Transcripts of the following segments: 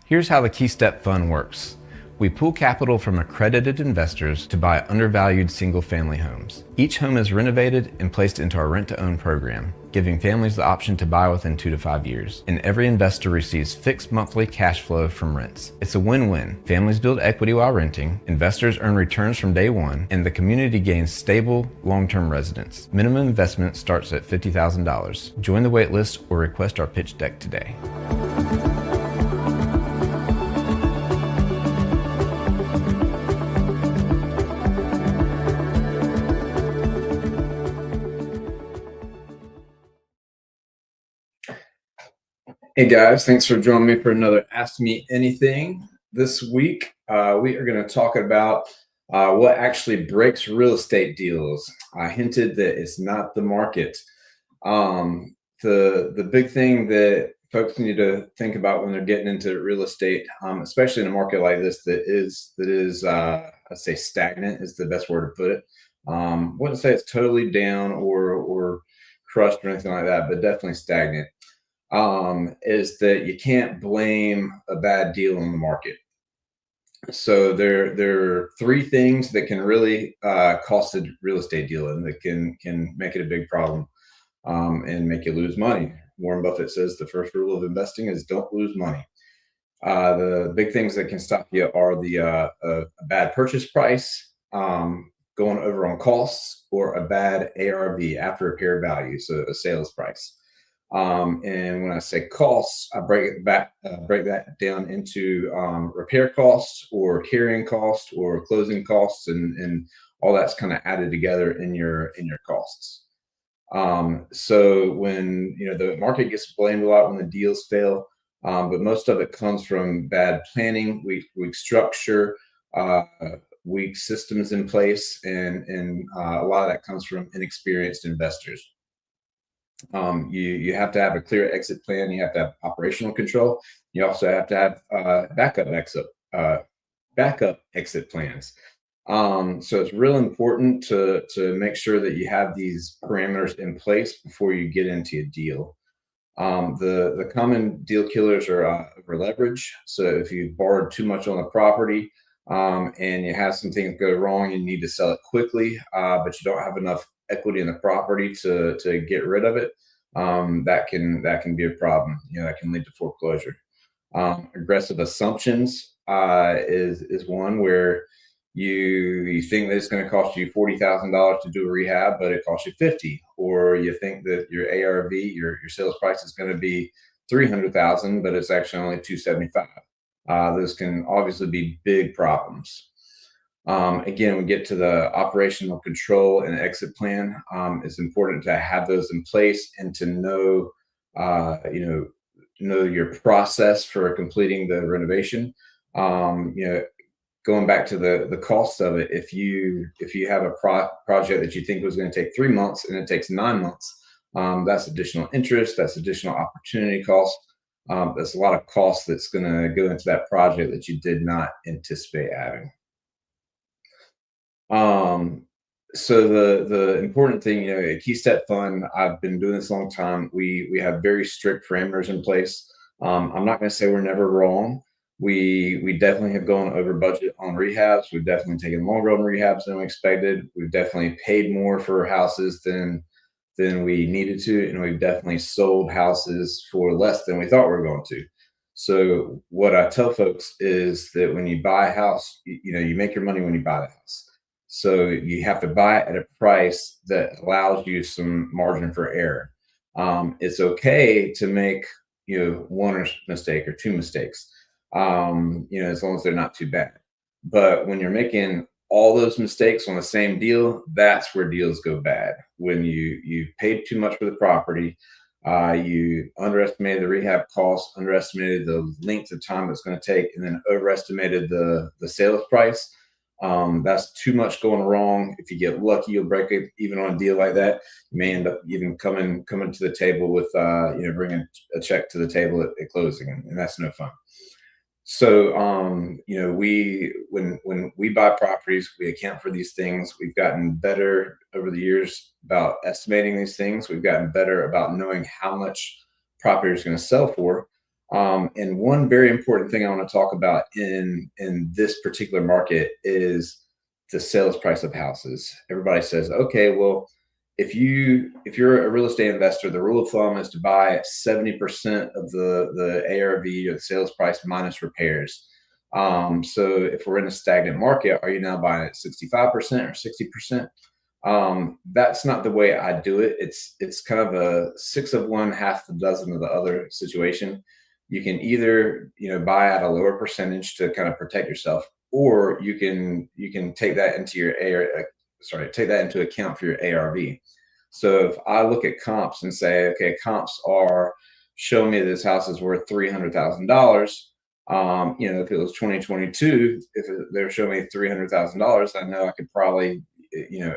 Here's how the Key Step Fund works. We pool capital from accredited investors to buy undervalued single-family homes. Each home is renovated and placed into our rent-to-own program, giving families the option to buy within 2 to 5 years. And every investor receives fixed monthly cash flow from rents. It's a win-win. Families build equity while renting, investors earn returns from day one, and the community gains stable, long-term residents. Minimum investment starts at $50,000. Join the waitlist or request our pitch deck today. Hey guys, thanks for joining me for another Ask Me Anything. This week, we are going to talk about what actually breaks real estate deals. I hinted that it's not the market. The big thing that folks need to think about when they're getting into real estate, especially in a market like this that is I'd say stagnant is the best word to put it. Wouldn't say it's totally down or crushed or anything like that, but definitely stagnant. Is that you can't blame a bad deal on the market. So there are three things that can really cost a real estate deal and that can make it a big problem and make you lose money. Warren Buffett says the first rule of investing is don't lose money. The big things that can stop you are a bad purchase price, going over on costs, or a bad ARV, after repair value, so a sales price. And when I say costs, I break that down into repair costs or carrying costs or closing costs, and all that's kind of added together in your costs. So when the market gets blamed a lot when the deals fail, but most of it comes from bad planning, weak structure, weak systems in place, and a lot of that comes from inexperienced investors. You have to have a clear exit plan. You have to have operational control. You also have to have backup exit plans. So it's real important to make sure that you have these parameters in place before you get into a deal. The common deal killers are over leverage. So if you've borrowed too much on the property and you have some things go wrong, you need to sell it quickly, but you don't have enough equity in the property to get rid of it, that can be a problem. That can lead to foreclosure. Aggressive assumptions is one where you think that it's going to cost you $40,000 to do a rehab, but it costs you 50, or you think that your ARV, your sales price, is going to be 300,000, but it's actually only 275. Those can obviously be big problems. Again, we get to the operational control and exit plan. It's important to have those in place and to know your process for completing the renovation. Going back to the cost of it, if you have a project that you think was going to take 3 months and it takes 9 months, that's additional interest, that's additional opportunity cost. There's a lot of cost that's going to go into that project that you did not anticipate having. So the important thing, a Key Step Fund, I've been doing this a long time. We have very strict parameters in place. I'm not going to say we're never wrong. We definitely have gone over budget on rehabs. We've definitely taken longer on rehabs than we expected. We've definitely paid more for houses than we needed to, and we've definitely sold houses for less than we thought we were going to. So what I tell folks is that when you buy a house, you make your money when you buy the house. So you have to buy it at a price that allows you some margin for error. It's okay to make one mistake or two mistakes, as long as they're not too bad. But when you're making all those mistakes on the same deal, that's where deals go bad. When you paid too much for the property, you underestimated the rehab costs, underestimated the length of time it's going to take, and then overestimated the sales price. That's too much going wrong. If you get lucky, you'll break it even on a deal like that. You may end up even coming to the table with bringing a check to the table at closing, and that's no fun. So when we buy properties, we account for these things. We've gotten better over the years about estimating these things. We've gotten better about knowing how much property is going to sell for. And one very important thing I want to talk about in this particular market is the sales price of houses. Everybody says, okay, well, if you're a real estate investor, the rule of thumb is to buy 70% of the ARV or the sales price minus repairs. So if we're in a stagnant market, are you now buying at 65% or 60%? That's not the way I do it. It's kind of a six of one, half a dozen of the other situation. You can either buy at a lower percentage to kind of protect yourself, or you can take that into your take that into account for your ARV. So if I look at comps and say, okay, comps are showing me this house is worth $300,000. If it was 2022, they're showing me $300,000, I know I could probably, you know,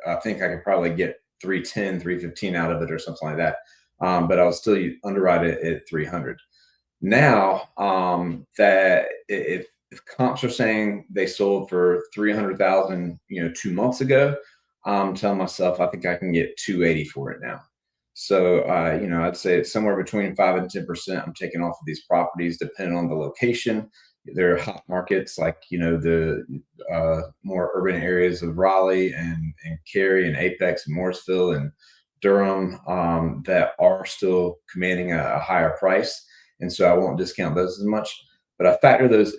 I think I could probably get 310, 315 out of it or something like that. But I'll still underwrite it at 300. Now, that if comps are saying they sold for 300,000, 2 months ago, I'm telling myself I think I can get 280 for it now. So, I'd say it's somewhere between 5 and 10% I'm taking off of these properties, depending on the location. There are hot markets like, the more urban areas of Raleigh and Cary and Apex and Morrisville and Durham, that are still commanding a higher price. And so I won't discount those as much. But I factor those,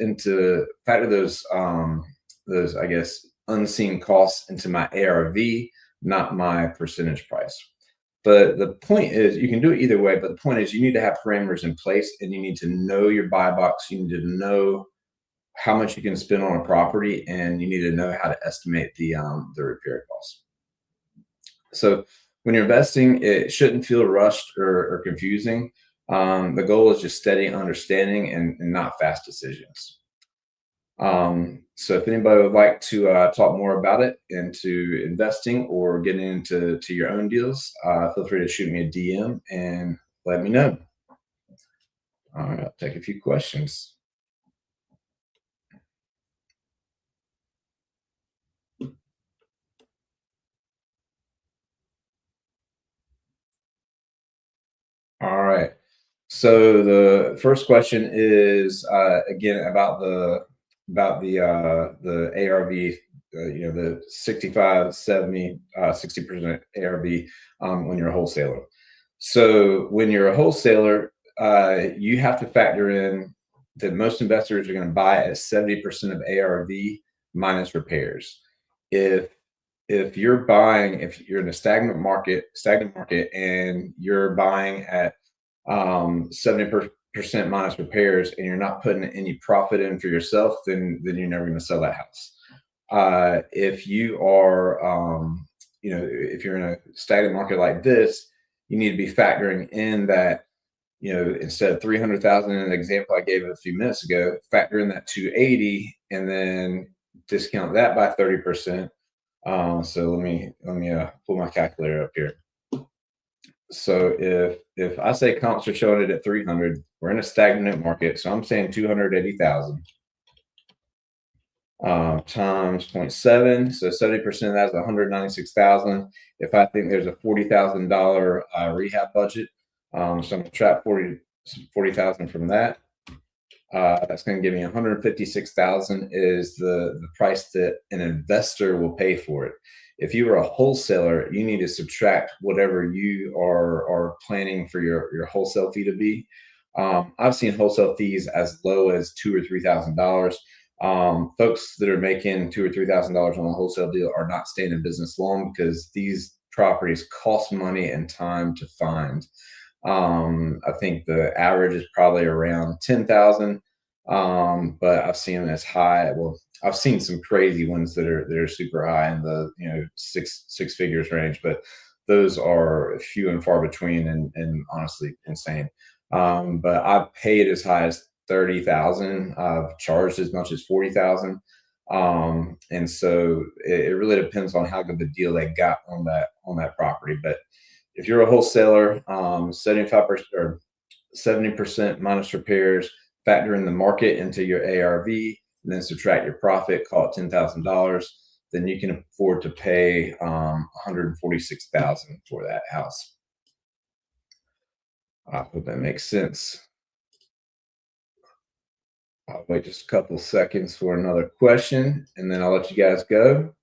I guess, unseen costs into my ARV, not my percentage price. But the point is, you can do it either way. But the point is, you need to have parameters in place, and you need to know your buy box. You need to know how much you can spend on a property, and you need to know how to estimate the repair costs. So when you're investing, it shouldn't feel rushed or confusing. The goal is just steady understanding and not fast decisions. So if anybody would like to talk more about it into investing or getting into your own deals, feel free to shoot me a DM and let me know. All right, I'll take a few questions. All right. So the first question is again about the ARV, the 65, 70, 60% ARV, when you're a wholesaler. So when you're a wholesaler, you have to factor in that most investors are going to buy at 70% of ARV minus repairs. If if you're in a stagnant market and you're buying at 70% minus repairs and you're not putting any profit in for yourself, then you're never going to sell that house. If you are, if you're in a stagnant market like this, you need to be factoring in that, instead of 300,000 in the example I gave a few minutes ago, factor in that 280 and then discount that by 30%. So let me pull my calculator up here. So if I say comps are showing it at 300, we're in a stagnant market. So I'm saying 280,000 times 0.7. So 70% of that is 196,000. If I think there's a $40,000 rehab budget, so I'm going to trap 40,000 from that. That's going to give me 156,000 is the price that an investor will pay for it. If you are a wholesaler, you need to subtract whatever you are planning for your wholesale fee to be. I've seen wholesale fees as low as $2,000 or $3,000. Folks that are making $2,000 or $3,000 on a wholesale deal are not staying in business long because these properties cost money and time to find. I think the average is probably around 10,000. But I've seen them as high. Well, I've seen some crazy ones that are super high in the six figures range, but those are few and far between and honestly insane. But I've paid as high as 30,000. I've charged as much as 40,000. And so it really depends on how good the deal they got on that property. But if you're a wholesaler, 75% or 70% minus repairs, factor in the market into your ARV, and then subtract your profit, call it $10,000, then you can afford to pay 146,000 for that house. I hope that makes sense. I'll wait just a couple seconds for another question, and then I'll let you guys go.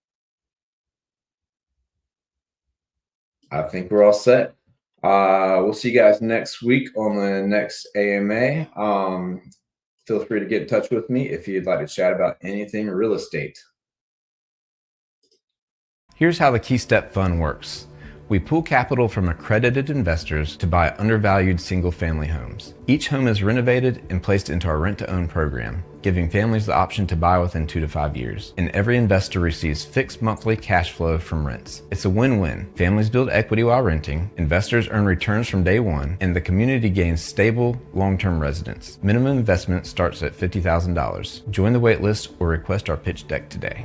I think we're all set. We'll see you guys next week on the next AMA. Feel free to get in touch with me if you'd like to chat about anything real estate. Here's how the Key Step Fund works. We pool capital from accredited investors to buy undervalued single-family homes. Each home is renovated and placed into our rent-to-own program, giving families the option to buy within 2 to 5 years. And every investor receives fixed monthly cash flow from rents. It's a win-win. Families build equity while renting, investors earn returns from day one, and the community gains stable, long-term residents. Minimum investment starts at $50,000. Join the waitlist or request our pitch deck today.